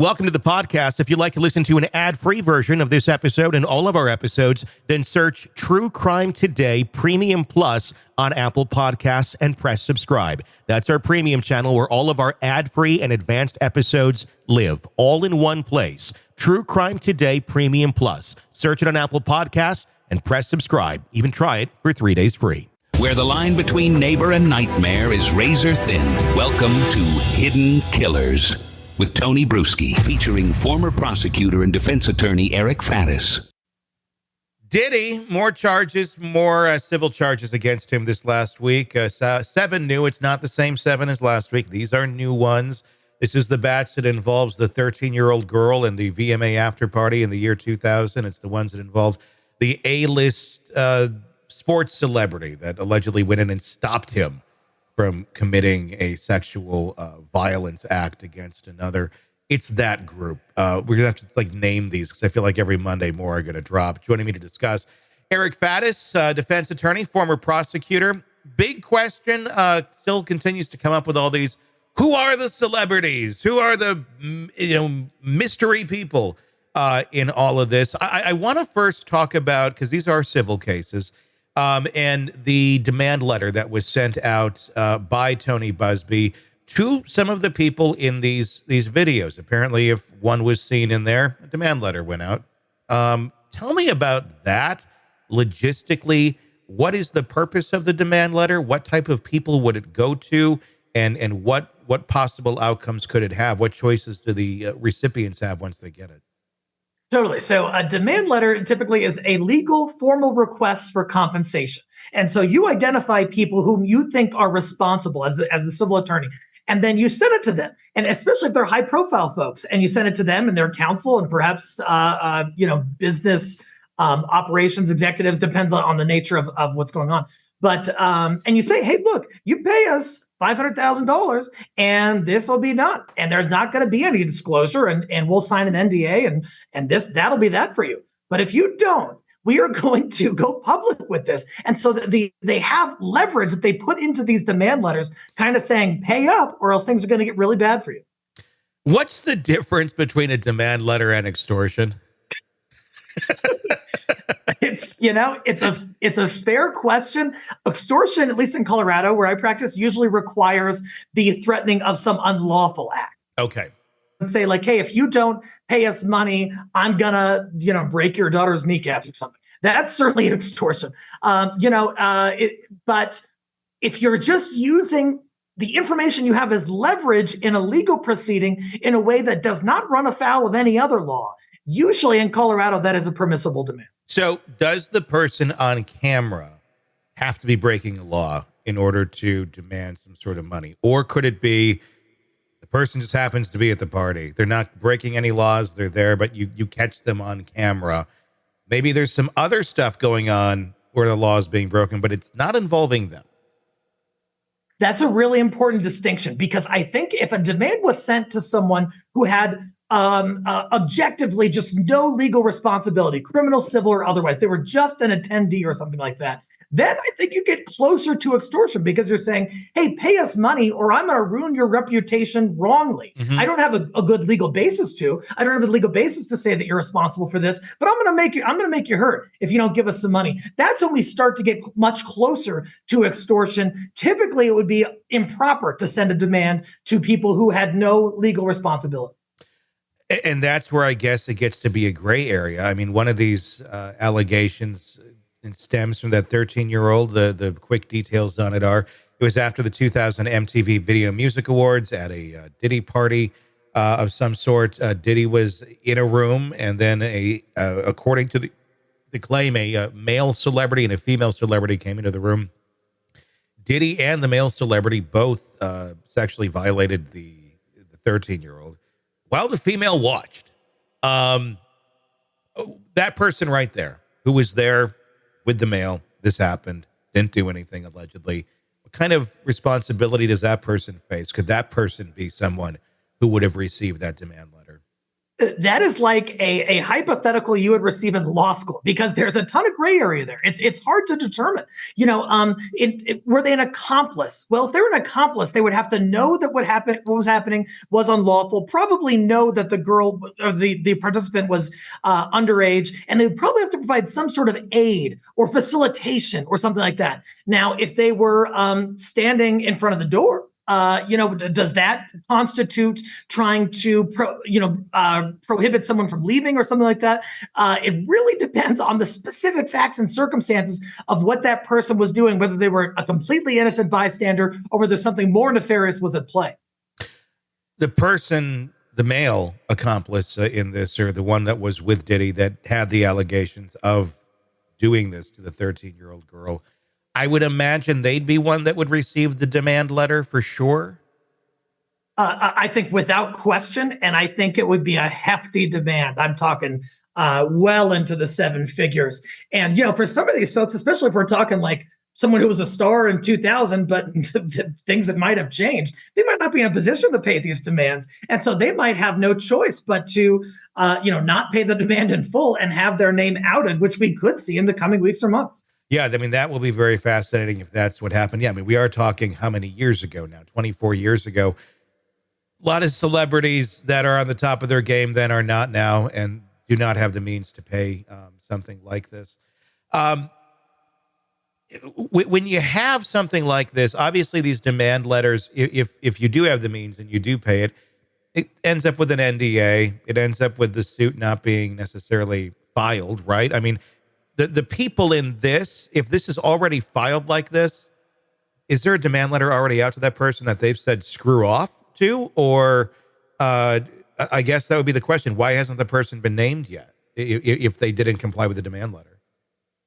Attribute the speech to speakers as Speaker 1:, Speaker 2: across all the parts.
Speaker 1: Welcome to the podcast. If you'd like to listen to an ad-free version of this episode and all of our episodes, then search True Crime Today Premium Plus on Apple Podcasts and press subscribe. That's our premium channel where all of our ad-free and advanced episodes live, all in one place. True Crime Today Premium Plus. Search it on Apple Podcasts and press subscribe. Even try it for 3 days free.
Speaker 2: Where the line between neighbor and nightmare is razor thin. Welcome to Hidden Killers with Tony Bruschi, featuring former prosecutor and defense attorney Eric Faddis.
Speaker 1: Diddy, more charges, more civil charges against him this last week. 7 new. It's not the same 7 as last week. These are new ones. This is the batch that involves the 13-year-old girl in the VMA after party in the year 2000. It's the ones that involve the A-list sports celebrity that allegedly went in and stopped him from committing a sexual violence act against another. It's that group. We're going to have to name these because I feel like every Monday more are going to drop. Joining me to discuss, Eric Faddis, defense attorney, former prosecutor. Big question still continues to come up with all these. Who are the celebrities? Who are the mystery people in all of this? I want to first talk about, because these are civil cases, and the demand letter that was sent out by Tony Busby to some of the people in these videos. Apparently, if one was seen in there, a demand letter went out. Tell me about that logistically. What is the purpose of the demand letter? What type of people would it go to? And what possible outcomes could it have? What choices do the recipients have once they get it?
Speaker 3: Totally. So a demand letter typically is a legal formal request for compensation. And so you identify people whom you think are responsible as the civil attorney, and then you send it to them. And especially if they're high profile folks, and you send it to them and their counsel and perhaps business operations executives, depends on the nature of what's going on. But and you say, hey, look, you pay us $500,000 and this will be done. And there's not going to be any disclosure, and we'll sign an NDA and that'll be that for you. But if you don't, we are going to go public with this. And so they have leverage that they put into these demand letters, kind of saying, pay up or else things are going to get really bad for you.
Speaker 1: What's the difference between a demand letter and extortion?
Speaker 3: It's a fair question. Extortion, at least in Colorado, where I practice, usually requires the threatening of some unlawful act.
Speaker 1: Okay.
Speaker 3: Say hey, if you don't pay us money, I'm gonna, break your daughter's kneecaps or something. That's certainly extortion. But if you're just using the information you have as leverage in a legal proceeding in a way that does not run afoul of any other law, usually in Colorado, that is a permissible demand.
Speaker 1: So does the person on camera have to be breaking a law in order to demand some sort of money? Or could it be the person just happens to be at the party? They're not breaking any laws. They're there, but you catch them on camera. Maybe there's some other stuff going on where the law is being broken, but it's not involving them.
Speaker 3: That's a really important distinction, because I think if a demand was sent to someone who had objectively just no legal responsibility, criminal, civil, or otherwise, they were just an attendee or something like that, then I think you get closer to extortion, because you're saying, hey, pay us money or I'm going to ruin your reputation wrongly. Mm-hmm. I don't have a good legal basis to. I don't have a legal basis to say that you're responsible for this, but I'm going to make you hurt if you don't give us some money. That's when we start to get much closer to extortion. Typically, it would be improper to send a demand to people who had no legal responsibility.
Speaker 1: And that's where I guess it gets to be a gray area. I mean, one of these allegations stems from that 13-year-old. The quick details on it are, it was after the 2000 MTV Video Music Awards at a Diddy party of some sort. Diddy was in a room, and then according to the claim, a male celebrity and a female celebrity came into the room. Diddy and the male celebrity both sexually violated the 13-year-old. While the female watched. That person right there, who was there with the male, this happened, didn't do anything allegedly. What kind of responsibility does that person face? Could that person be someone who would have received that demand letter?
Speaker 3: That is like a hypothetical you would receive in law school because there's a ton of gray area there. It's hard to determine. Were they an accomplice? Well, if they were an accomplice, they would have to know that what was happening was unlawful. Probably know that the girl or the participant was underage, and they would probably have to provide some sort of aid or facilitation or something like that. Now, if they were standing in front of the door, does that constitute trying to prohibit someone from leaving or something like that? It really depends on the specific facts and circumstances of what that person was doing, whether they were a completely innocent bystander or whether something more nefarious was at play.
Speaker 1: The male accomplice in this, or the one that was with Diddy that had the allegations of doing this to the 13-year-old girl, I would imagine they'd be one that would receive the demand letter for sure.
Speaker 3: I think without question, and I think it would be a hefty demand. I'm talking well into the seven figures. And, for some of these folks, especially if we're talking like someone who was a star in 2000, but things that might have changed, they might not be in a position to pay these demands. And so they might have no choice but to, not pay the demand in full and have their name outed, which we could see in the coming weeks or months.
Speaker 1: Yeah, I mean, that will be very fascinating if that's what happened. Yeah, I mean, we are talking how many years ago now? 24 years ago. A lot of celebrities that are on the top of their game then are not now and do not have the means to pay something like this. When you have something like this, obviously these demand letters, if you do have the means and you do pay it, it ends up with an NDA. It ends up with the suit not being necessarily filed, right? I mean, the people in this, if this is already filed like this, is there a demand letter already out to that person that they've said screw off to? Or I guess that would be the question. Why hasn't the person been named yet if they didn't comply with the demand letter?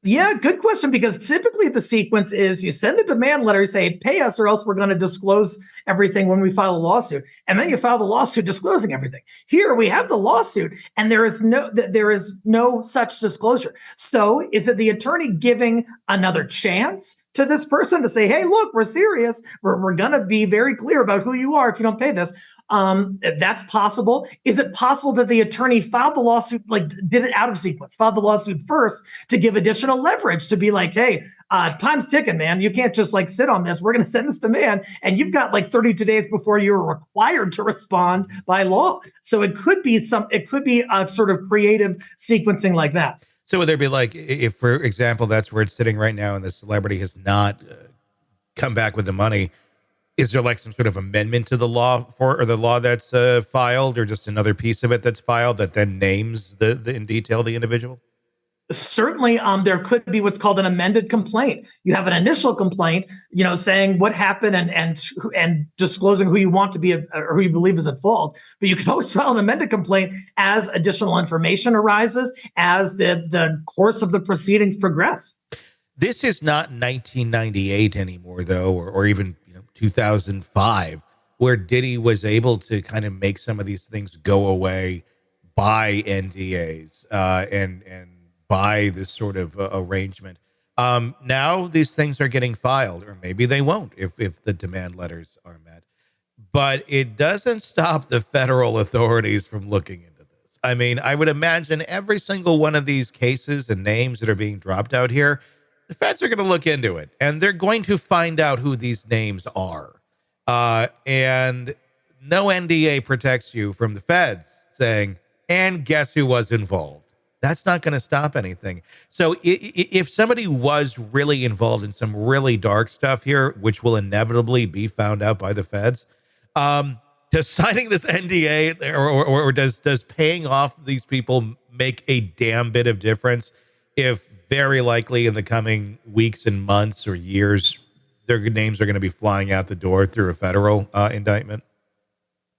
Speaker 3: Yeah, good question, because typically the sequence is you send a demand letter, you say, pay us or else we're going to disclose everything when we file a lawsuit. And then you file the lawsuit disclosing everything. Here we have the lawsuit and there is no such disclosure. So is it the attorney giving another chance to this person to say, hey, look, we're serious. We're going to be very clear about who you are if you don't pay this. That's possible. Is it possible that the attorney filed the lawsuit, like did it out of sequence, filed the lawsuit first to give additional leverage to be like, hey, time's ticking, man. You can't just like sit on this. We're going to send this demand and you've got like 32 days before you're required to respond by law. So it could be a sort of creative sequencing like that.
Speaker 1: So would there be like, if, for example, that's where it's sitting right now and the celebrity has not come back with the money, is there like some sort of amendment to the law or the law that's filed, or just another piece of it that's filed that then names the in detail the individual?
Speaker 3: Certainly, there could be what's called an amended complaint. You have an initial complaint, saying what happened and disclosing who you want to be or who you believe is at fault. But you can always file an amended complaint as additional information arises, as the course of the proceedings progress.
Speaker 1: This is not 1998 anymore, though, or even 2005, where Diddy was able to kind of make some of these things go away by NDAs and by this sort of arrangement. Now these things are getting filed, or maybe they won't if the demand letters are met. But it doesn't stop the federal authorities from looking into this. I mean, I would imagine every single one of these cases and names that are being dropped out here, the feds are going to look into it, and they're going to find out who these names are. And no NDA protects you from the feds saying, and guess who was involved? That's not going to stop anything. So if somebody was really involved in some really dark stuff here, which will inevitably be found out by the feds, does signing this NDA or does paying off these people make a damn bit of difference if very likely in the coming weeks and months or years, their names are going to be flying out the door through a federal indictment?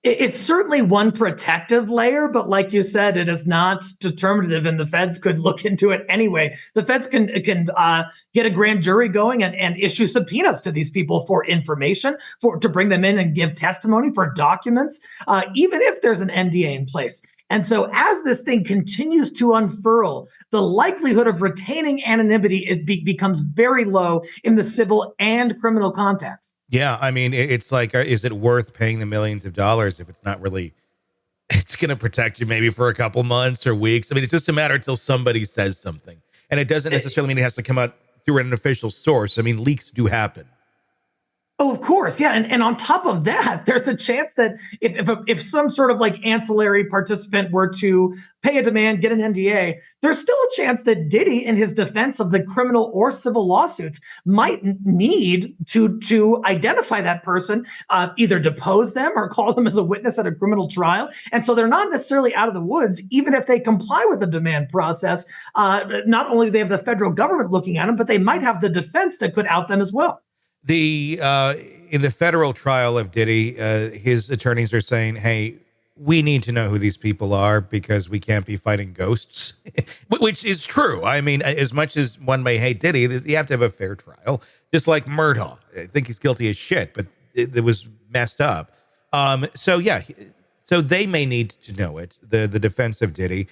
Speaker 3: It's certainly one protective layer, but like you said, it is not determinative, and the feds could look into it anyway. The feds can get a grand jury going and issue subpoenas to these people for information, to bring them in and give testimony, for documents, even if there's an NDA in place. And so as this thing continues to unfurl, the likelihood of retaining anonymity becomes very low in the civil and criminal context.
Speaker 1: Yeah, I mean, it's like, is it worth paying the millions of dollars if it's not really it's going to protect you maybe for a couple months or weeks. I mean, it's just a matter until somebody says something. And it doesn't necessarily mean it has to come out through an official source. I mean, leaks do happen.
Speaker 3: Oh, of course. Yeah. And on top of that, there's a chance that if some sort of like ancillary participant were to pay a demand, get an NDA, there's still a chance that Diddy, in his defense of the criminal or civil lawsuits, might need to identify that person, either depose them or call them as a witness at a criminal trial. And so they're not necessarily out of the woods, even if they comply with the demand process. Not only do they have the federal government looking at them, but they might have the defense that could out them as well.
Speaker 1: In the federal trial of Diddy, his attorneys are saying, hey, we need to know who these people are because we can't be fighting ghosts, which is true. I mean, as much as one may hate Diddy, you have to have a fair trial, just like Murdaugh. I think he's guilty as shit, but it was messed up. So they may need to know it, the defense of Diddy.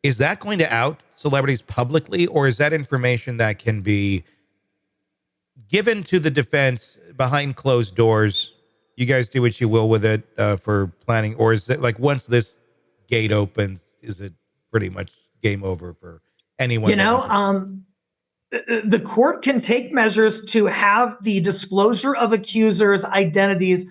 Speaker 1: Is that going to out celebrities publicly, or is that information that can be given to the defense behind closed doors? You guys do what you will with it for planning, or is it like once this gate opens, is it pretty much game over for anyone?
Speaker 3: The court can take measures to have the disclosure of accusers' identities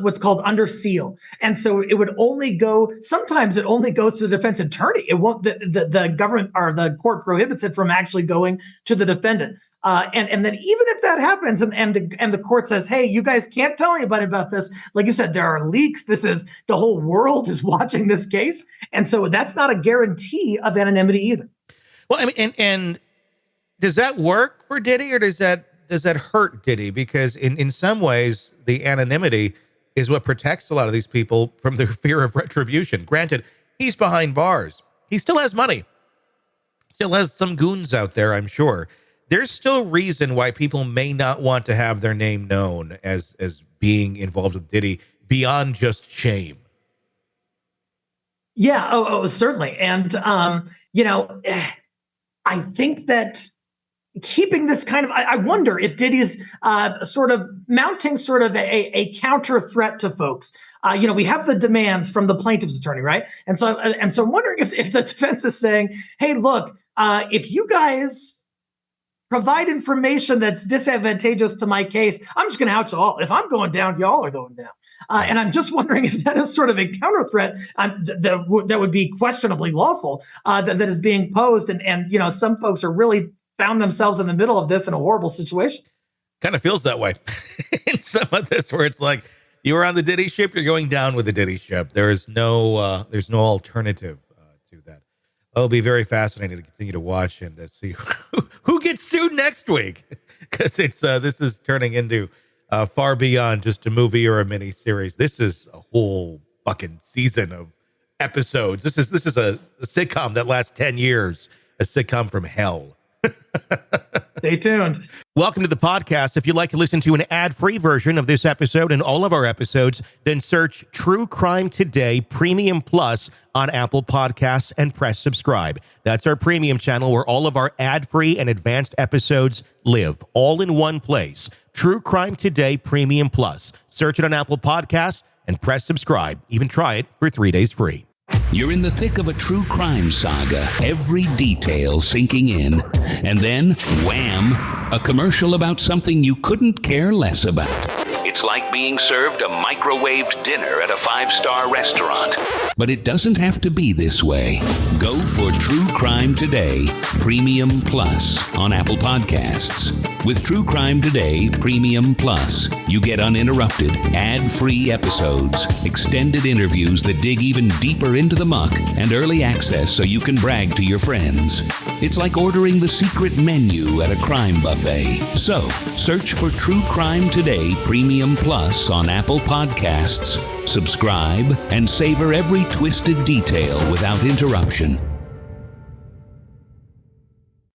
Speaker 3: what's called under seal. And so it would only go, sometimes it only goes to the defense attorney. It won't, the government or the court prohibits it from actually going to the defendant. And then even if that happens and the court says, hey, you guys can't tell anybody about this. Like you said, there are leaks. The whole world is watching this case. And so that's not a guarantee of anonymity either.
Speaker 1: Well, I mean, and does that work for Diddy, or does that hurt Diddy? Because in some ways, the anonymity is what protects a lot of these people from the fear of retribution. Granted, he's behind bars. He still has money. Still has some goons out there, I'm sure. There's still reason why people may not want to have their name known as being involved with Diddy beyond just shame.
Speaker 3: Yeah, oh, certainly. And, I think that keeping this kind of, I wonder if Diddy's sort of mounting sort of a counter threat to folks. We have the demands from the plaintiff's attorney, right? And so I'm wondering if the defense is saying, hey, look, if you guys provide information that's disadvantageous to my case, I'm just going to out you all. If I'm going down, y'all are going down. And I'm just wondering if that is sort of a counter threat that would be questionably lawful that is being posed. And some folks are really found themselves in the middle of this in a horrible situation.
Speaker 1: Kind of feels that way in some of this, where it's like you were on the Diddy ship, you're going down with the Diddy ship. There's no alternative to that. It'll be very fascinating to continue to watch and to see who gets sued next week, because this is turning into far beyond just a movie or a mini series. This is a whole fucking season of episodes. This is a sitcom that lasts 10 years, a sitcom from hell.
Speaker 3: Stay tuned.
Speaker 1: Welcome to the podcast. If you'd like to listen to an ad-free version of this episode and all of our episodes, then search True Crime Today Premium Plus on Apple Podcasts and press subscribe. That's our premium channel where all of our ad-free and advanced episodes live, all in one place. True Crime Today Premium Plus. Search it on Apple Podcasts and press subscribe. Even try it for 3 days free.
Speaker 2: You're in the thick of a true crime saga, every detail sinking in, and then, wham, a commercial about something you couldn't care less about. It's like being served a microwaved dinner at a 5-star restaurant. But it doesn't have to be this way. Go for True Crime Today Premium Plus on Apple Podcasts. With True Crime Today Premium Plus, you get uninterrupted, ad-free episodes, extended interviews that dig even deeper into the muck, and early access so you can brag to your friends. It's like ordering the secret menu at a crime buffet. So, search for True Crime Today Premium Plus on Apple Podcasts, subscribe, and savor every twisted detail without interruption.